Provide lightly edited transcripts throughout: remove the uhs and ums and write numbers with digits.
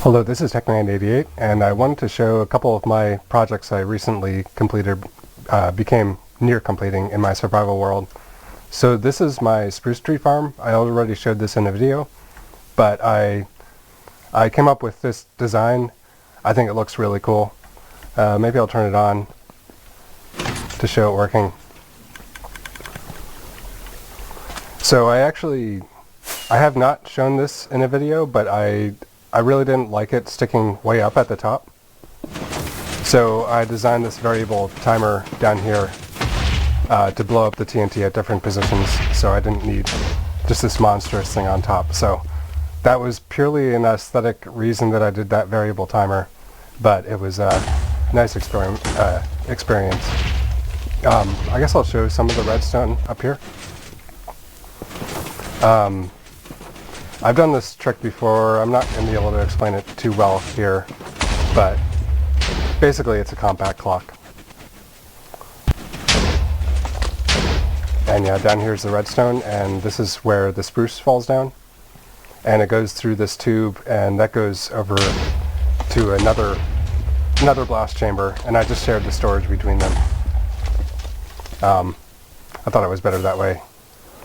Hello, this is TechMan88, and I wanted to show a couple of my projects I recently completed, became near completing in my survival world. So this is my spruce tree farm. I already showed this in a video, but I came up with this design. I think it looks really cool. Maybe I'll turn it on to show it working. So I have not shown this in a video, but I really didn't like it sticking way up at the top. So I designed this variable timer down here to blow up the TNT at different positions, so I didn't need just this monstrous thing on top. So that was purely an aesthetic reason that I did that variable timer, but it was a nice experience. I guess I'll show some of the redstone up here. I've done this trick before. I'm not going to be able to explain it too well here, but basically it's a compact clock. And yeah, down here's the redstone, and this is where the spruce falls down. And it goes through this tube, and that goes over to another blast chamber, and I just shared the storage between them. I thought it was better that way.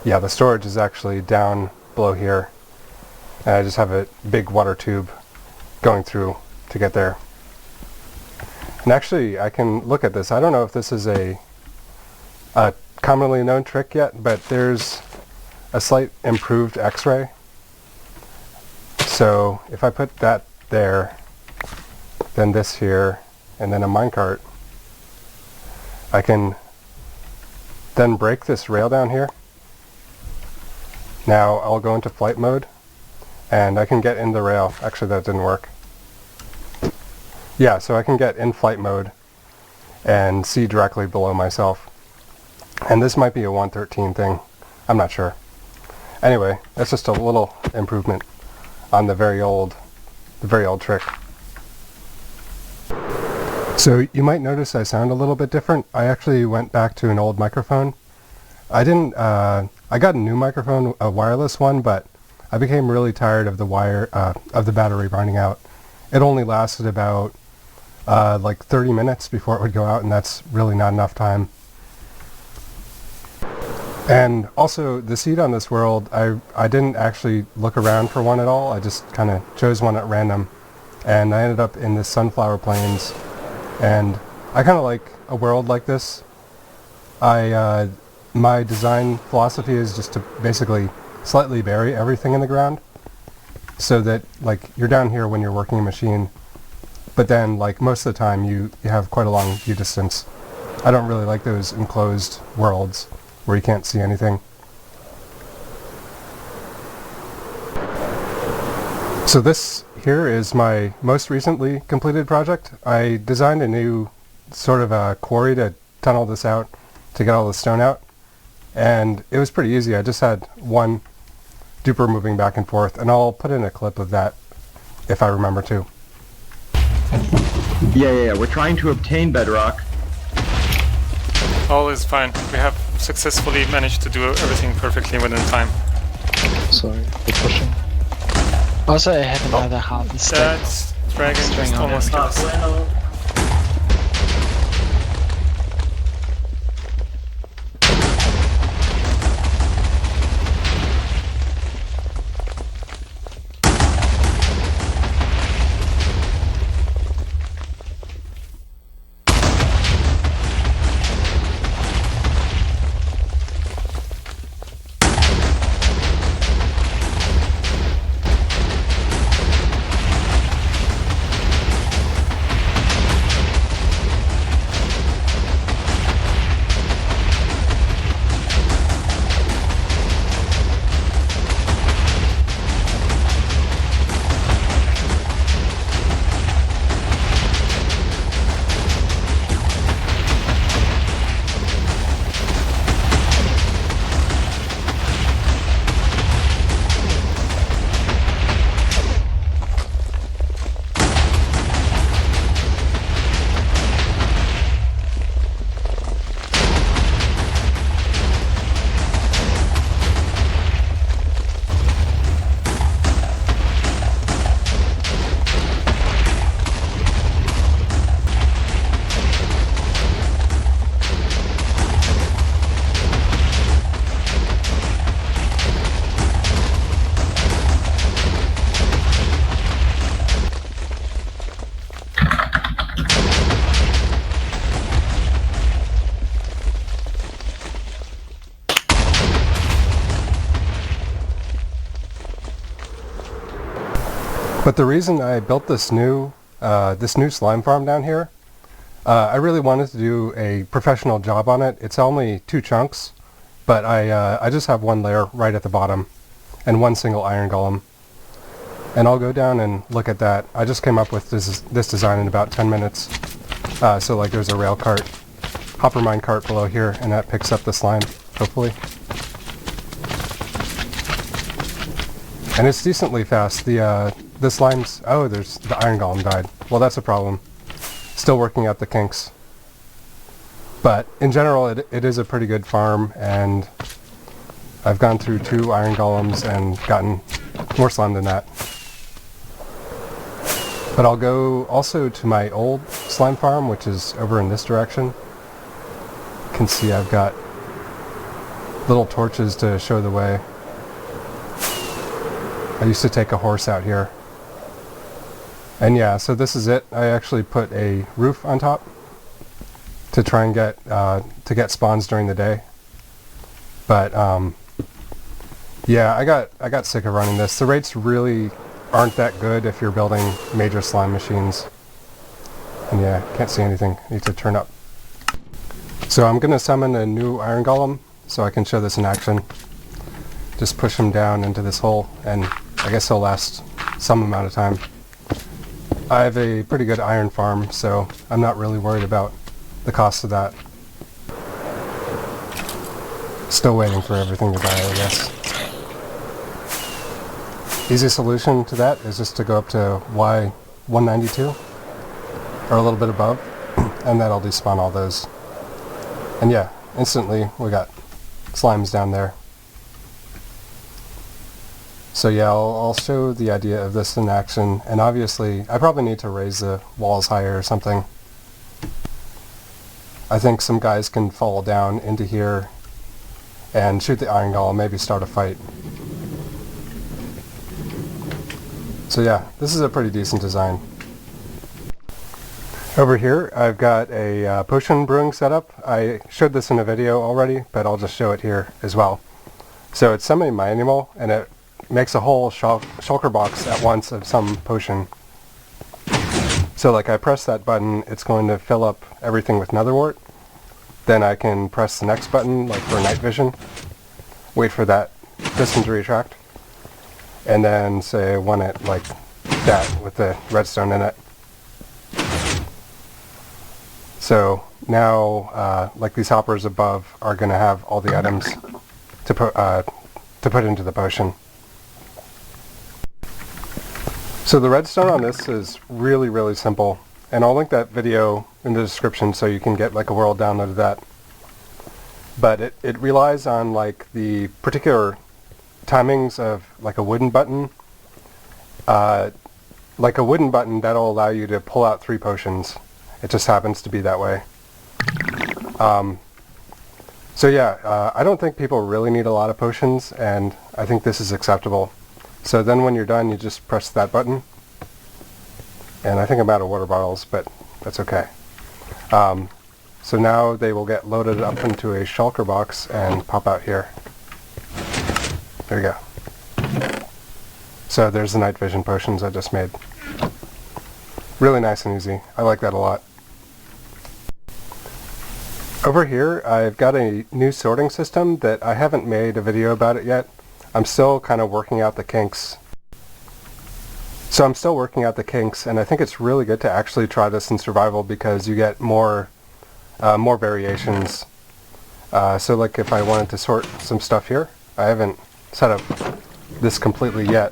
Yeah, the storage is actually down below here. And I just have a big water tube going through to get there. And actually, I can look at this. I don't know if this is a commonly known trick yet, but there's a slight improved X-ray. So if I put that there, then this here, and then a minecart, I can then break this rail down here. Now I'll go into flight mode, and I can get in the rail. Actually, that didn't work. Yeah, so I can get in flight mode and see directly below myself. And this might be a 113 thing. I'm not sure. Anyway, that's just a little improvement on the very old trick. So you might notice I sound a little bit different. I actually went back to an old microphone. I got a new microphone, a wireless one, but I became really tired of the battery running out. It only lasted about like 30 minutes before it would go out, and that's really not enough time. And also, the seed on this world, I didn't actually look around for one at all. I just kind of chose one at random, and I ended up in the sunflower plains. And I kind of like a world like this. My design philosophy is just to basically slightly bury everything in the ground, so that like you're down here when you're working a machine, but then like most of the time you have quite a long view distance. I don't really like those enclosed worlds where you can't see anything. So this here is my most recently completed project. I designed a new sort of a quarry to tunnel this out to get all the stone out, and it was pretty easy. I just had one duper moving back and forth, and I'll put in a clip of that if I remember to. Yeah. We're trying to obtain bedrock. All is fine. We have successfully managed to do everything perfectly within time. Sorry, we're pushing. Also, I have another harvest. That dragon just almost killed us. But the reason I built this new slime farm down here, I really wanted to do a professional job on it. It's only 2 chunks, but I just have 1 layer right at the bottom and 1 single iron golem. And I'll go down and look at that. I just came up with this design in about 10 minutes. So like there's a rail cart, hopper mine cart below here, and that picks up the slime, hopefully. And it's decently fast. The slime's... Oh, there's the iron golem died. Well, that's a problem. Still working out the kinks. But in general, it is a pretty good farm, and I've gone through 2 iron golems and gotten more slime than that. But I'll go also to my old slime farm, which is over in this direction. You can see I've got little torches to show the way. I used to take a horse out here. And yeah, so this is it. I actually put a roof on top to try and get spawns during the day. But yeah, I got sick of running this. The rates really aren't that good if you're building major slime machines. And yeah, can't see anything. Need to turn up. So I'm going to summon a new iron golem so I can show this in action. Just push him down into this hole, and I guess he'll last some amount of time. I have a pretty good iron farm, so I'm not really worried about the cost of that. Still waiting for everything to die, I guess. Easy solution to that is just to go up to Y192, or a little bit above, and that'll despawn all those. And yeah, instantly we got slimes down there. So yeah, I'll show the idea of this in action, and obviously I probably need to raise the walls higher or something. I think some guys can fall down into here and shoot the iron golem, maybe start a fight. So yeah, this is a pretty decent design. Over here I've got a potion brewing setup. I showed this in a video already, but I'll just show it here as well. So it's semi-manual, and it makes a whole shulker box at once of some potion. So like I press that button, it's going to fill up everything with netherwort. Then I can press the next button, like for night vision, wait for that piston to retract, and then say I want it like that with the redstone in it. So now like these hoppers above are going to have all the items to put into the potion. So the redstone on this is really, really simple, and I'll link that video in the description so you can get like a world download of that. But it relies on like the particular timings of like a wooden button. Like a wooden button that'll allow you to pull out 3 potions. It just happens to be that way. So yeah, I don't think people really need a lot of potions, and I think this is acceptable. So then when you're done, you just press that button. And I think I'm out of water bottles, but that's okay. So now they will get loaded up into a shulker box and pop out here. There you go. So there's the night vision potions I just made. Really nice and easy. I like that a lot. Over here I've got a new sorting system that I haven't made a video about it yet. I'm still kind of working out the kinks. So I'm still working out the kinks, and I think it's really good to actually try this in survival because you get more variations. So like if I wanted to sort some stuff here, I haven't set up this completely yet,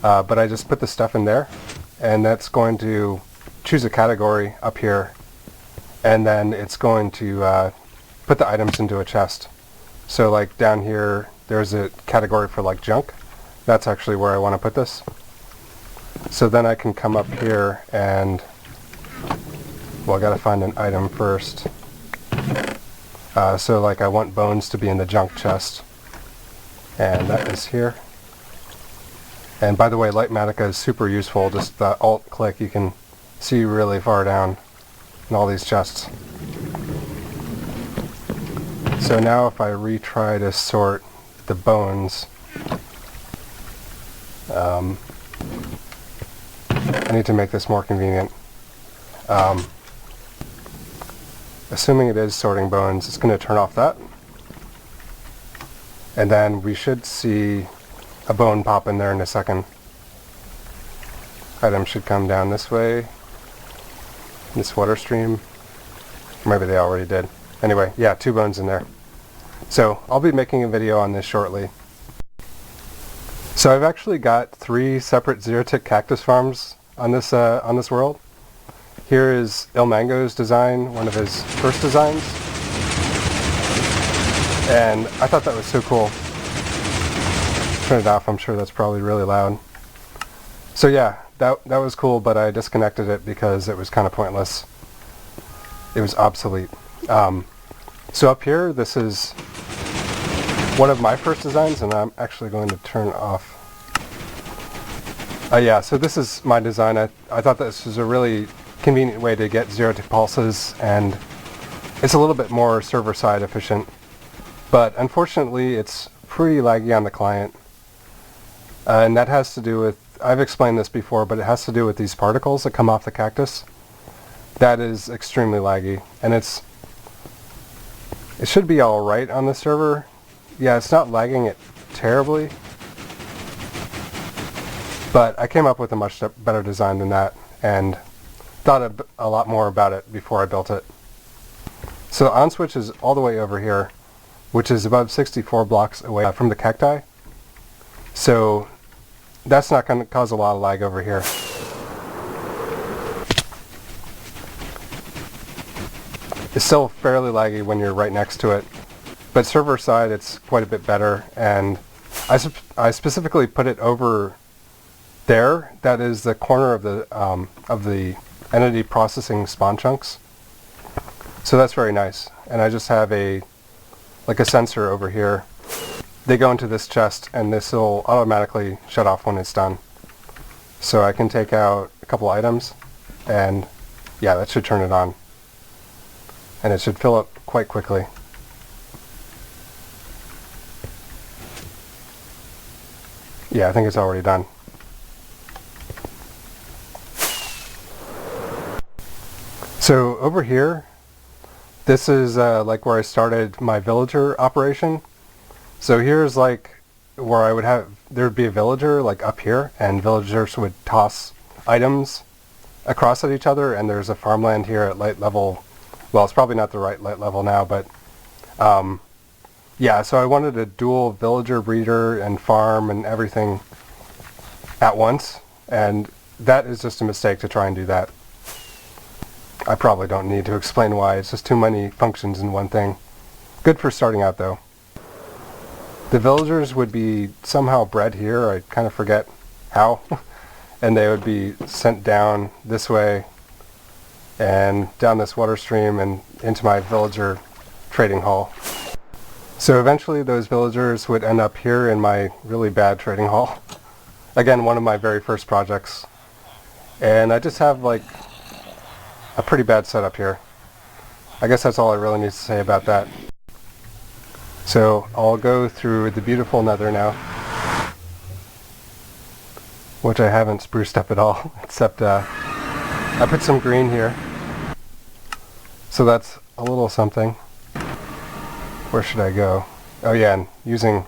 but I just put the stuff in there, and that's going to choose a category up here, and then it's going to put the items into a chest. So like down here there's a category for like junk. That's actually where I want to put this. So then I can come up here and, well, I gotta find an item first. So like I want bones to be in the junk chest, and that is here. And by the way, Lightmatica is super useful. Just the alt click, you can see really far down in all these chests. So now if I retry to sort the bones, I need to make this more convenient. Assuming it is sorting bones, it's going to turn off that. And then we should see a bone pop in there in a second. Items should come down this way. This water stream. Maybe they already did. Anyway, yeah, 2 bones in there. So I'll be making a video on this shortly. So I've actually got 3 separate zerotick cactus farms on this world. Here is Il Mango's design, one of his first designs. And I thought that was so cool. Turn it off, I'm sure that's probably really loud. So yeah, that was cool, but I disconnected it because it was kind of pointless. It was obsolete. So up here, this is one of my first designs, and I'm actually going to turn off. Yeah, so this is my design. I thought this was a really convenient way to get zerotick pulses, and it's a little bit more server-side efficient. But unfortunately, it's pretty laggy on the client. And that has to do with, I've explained this before, but it has to do with these particles that come off the cactus. That is extremely laggy, and it should be alright on the server. Yeah, it's not lagging it terribly, but I came up with a much better design than that, and thought a lot more about it before I built it. So the on switch is all the way over here, which is above 64 blocks away from the cacti. So that's not going to cause a lot of lag over here. It's still fairly laggy when you're right next to it, but server side it's quite a bit better, and I specifically put it over there. That is the corner of the entity processing spawn chunks. So that's very nice. And I just have a sensor over here. They go into this chest, and this will automatically shut off when it's done. So I can take out a couple items, and yeah, that should turn it on. And it should fill up quite quickly. Yeah, I think it's already done. So over here, this is like where I started my villager operation. So here's like where I would have, there'd be a villager like up here, and villagers would toss items across at each other, and there's a farmland here at light level. Well, it's probably not the right light level now, but yeah, so I wanted a dual villager, breeder, and farm and everything at once, and that is just a mistake to try and do that. I probably don't need to explain why. It's just too many functions in one thing. Good for starting out, though. The villagers would be somehow bred here. I kind of forget how. And they would be sent down this way and down this water stream and into my villager trading hall. So eventually those villagers would end up here in my really bad trading hall. Again, one of my very first projects. And I just have like a pretty bad setup here. I guess that's all I really need to say about that. So I'll go through the beautiful nether now, which I haven't spruced up at all, except I put some green here. So that's a little something. Where should I go? Oh yeah, and using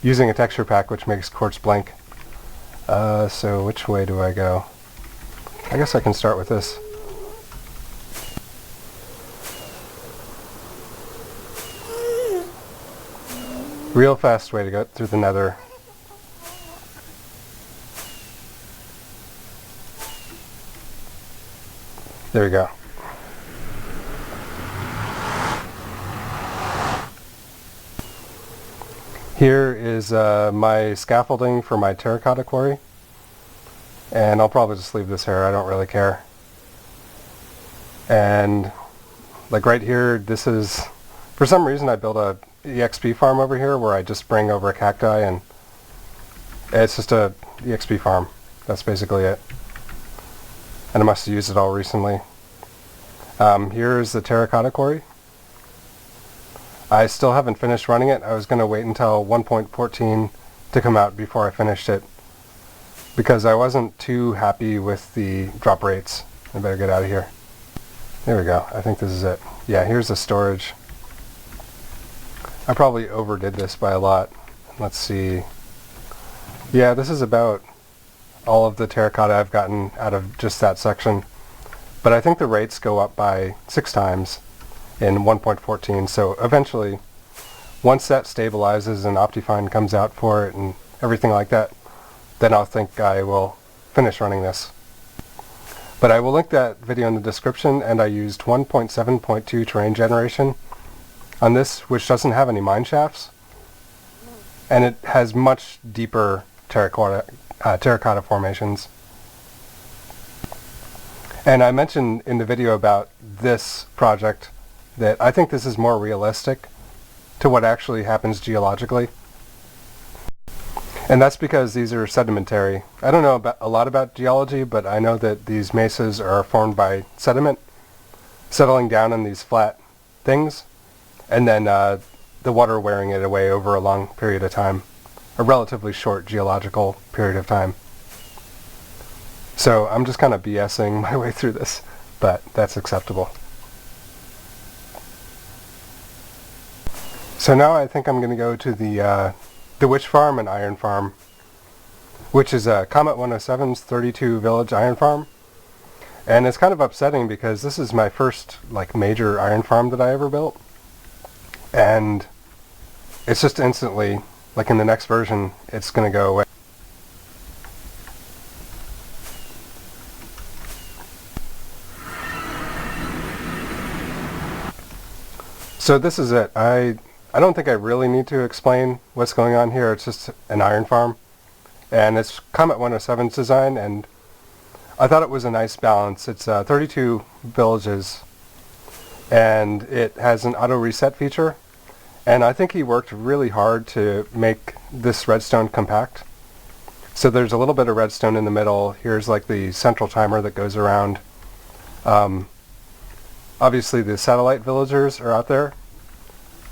using a texture pack which makes quartz blank. So which way do I go? I guess I can start with this. Real fast way to go through the nether. There we go. Here is my scaffolding for my terracotta quarry, and I'll probably just leave this here. I don't really care. And like right here, this is, for some reason I built a EXP farm over here where I just bring over a cacti, and it's just a EXP farm. That's basically it. And I must have used it all recently. Here's the terracotta quarry. I still haven't finished running it. I was going to wait until 1.14 to come out before I finished it. because I wasn't too happy with the drop rates. I better get out of here. There we go. I think this is it. Yeah, here's the storage. I probably overdid this by a lot. Let's see. Yeah, this is about all of the terracotta I've gotten out of just that section. But I think the rates go up by 6 times in 1.14, so eventually, once that stabilizes and Optifine comes out for it and everything like that, then I'll think I will finish running this. But I will link that video in the description, and I used 1.7.2 terrain generation on this, which doesn't have any mine shafts, and it has much deeper terracotta formations. And I mentioned in the video about this project that I think this is more realistic to what actually happens geologically. And that's because these are sedimentary. I don't know a lot about geology, but I know that these mesas are formed by sediment settling down in these flat things, and then the water wearing it away over a long period of time, a relatively short geological period of time. So I'm just kind of BSing my way through this, but that's acceptable. So now I think I'm going to go to the witch farm and iron farm, which is Comet 107's 32 village iron farm. And it's kind of upsetting because this is my first major iron farm that I ever built. And it's just instantly, in the next version, it's going to go away. So this is it. I don't think I really need to explain what's going on here. It's just an iron farm. And it's Comet 107's design, and I thought it was a nice balance. It's 32 villages, and it has an auto reset feature. And I think he worked really hard to make this redstone compact. So there's a little bit of redstone in the middle. Here's the central timer that goes around. Obviously the satellite villagers are out there.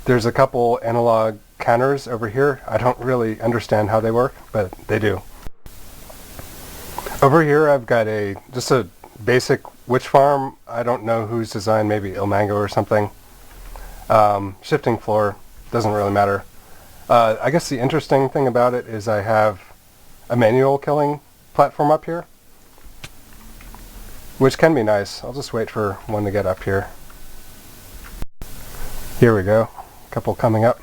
There's a couple analog counters over here. I don't really understand how they work, but they do. Over here I've got just a basic witch farm. I don't know whose design, maybe Ilmango or something. Shifting floor, doesn't really matter. I guess the interesting thing about it is I have a manual killing platform up here, which can be nice. I'll just wait for one to get up here. Here we go. Couple coming up.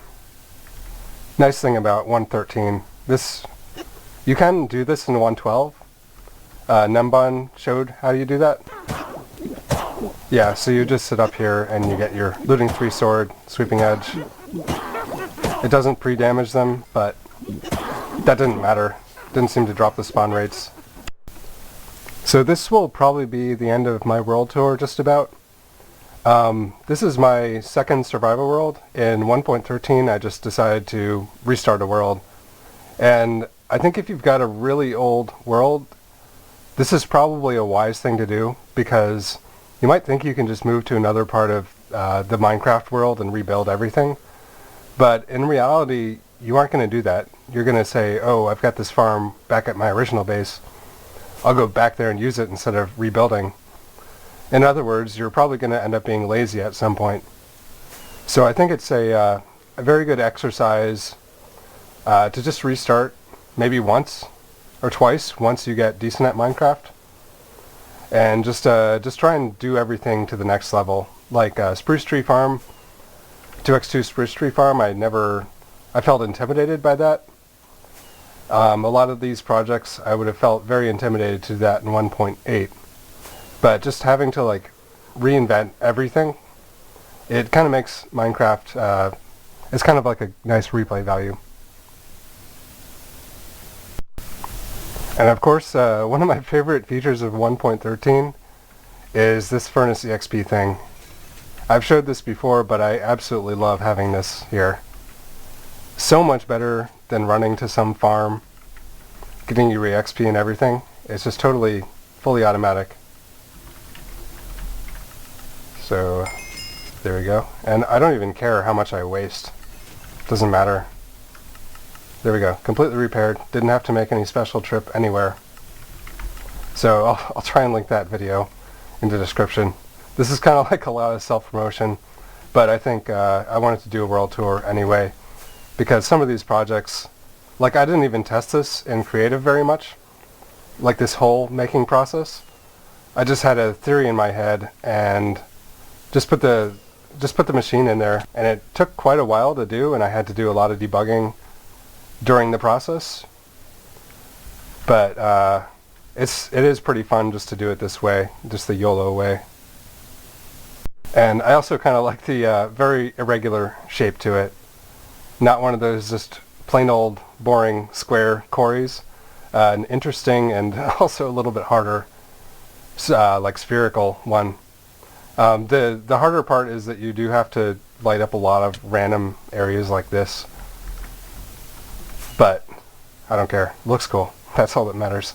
Nice thing about 113, you can do this in 112. Nembon showed how you do that. Yeah, so you just sit up here and you get your looting 3 sword, sweeping edge. It doesn't pre-damage them, but that didn't matter. Didn't seem to drop the spawn rates. So this will probably be the end of my world tour, just about. This is my second survival world. In 1.13 I just decided to restart a world. And I think if you've got a really old world, this is probably a wise thing to do, because you might think you can just move to another part of the Minecraft world and rebuild everything. But in reality, you aren't going to do that. You're going to say, oh, I've got this farm back at my original base. I'll go back there and use it instead of rebuilding. In other words, you're probably going to end up being lazy at some point. So I think it's a very good exercise to just restart maybe once or twice once you get decent at Minecraft. And just try and do everything to the next level. Like Spruce Tree Farm, 2x2 Spruce Tree Farm, I felt intimidated by that. A lot of these projects I would have felt very intimidated to that in 1.8. But just having to reinvent everything, it kind of makes Minecraft, it's kind of like a nice replay value. And of course, one of my favorite features of 1.13 is this Furnace EXP thing. I've showed this before, but I absolutely love having this here. So much better than running to some farm, getting your EXP and everything. It's just totally, fully automatic. So, there we go. And I don't even care how much I waste. Doesn't matter. There we go. Completely repaired. Didn't have to make any special trip anywhere. So I'll try and link that video in the description. This is kind of like a lot of self-promotion, but I think I wanted to do a world tour anyway, because some of these projects, like I didn't even test this in creative very much, like this whole making process. I just had a theory in my head and just put the machine in there, and it took quite a while to do, and I had to do a lot of debugging during the process. But it is pretty fun just to do it this way, just the YOLO way. And I also kind of like the very irregular shape to it. Not one of those just plain old boring square quarries. An interesting and also a little bit harder like spherical one. The harder part is that you do have to light up a lot of random areas like this. But I don't care. Looks cool. That's all that matters.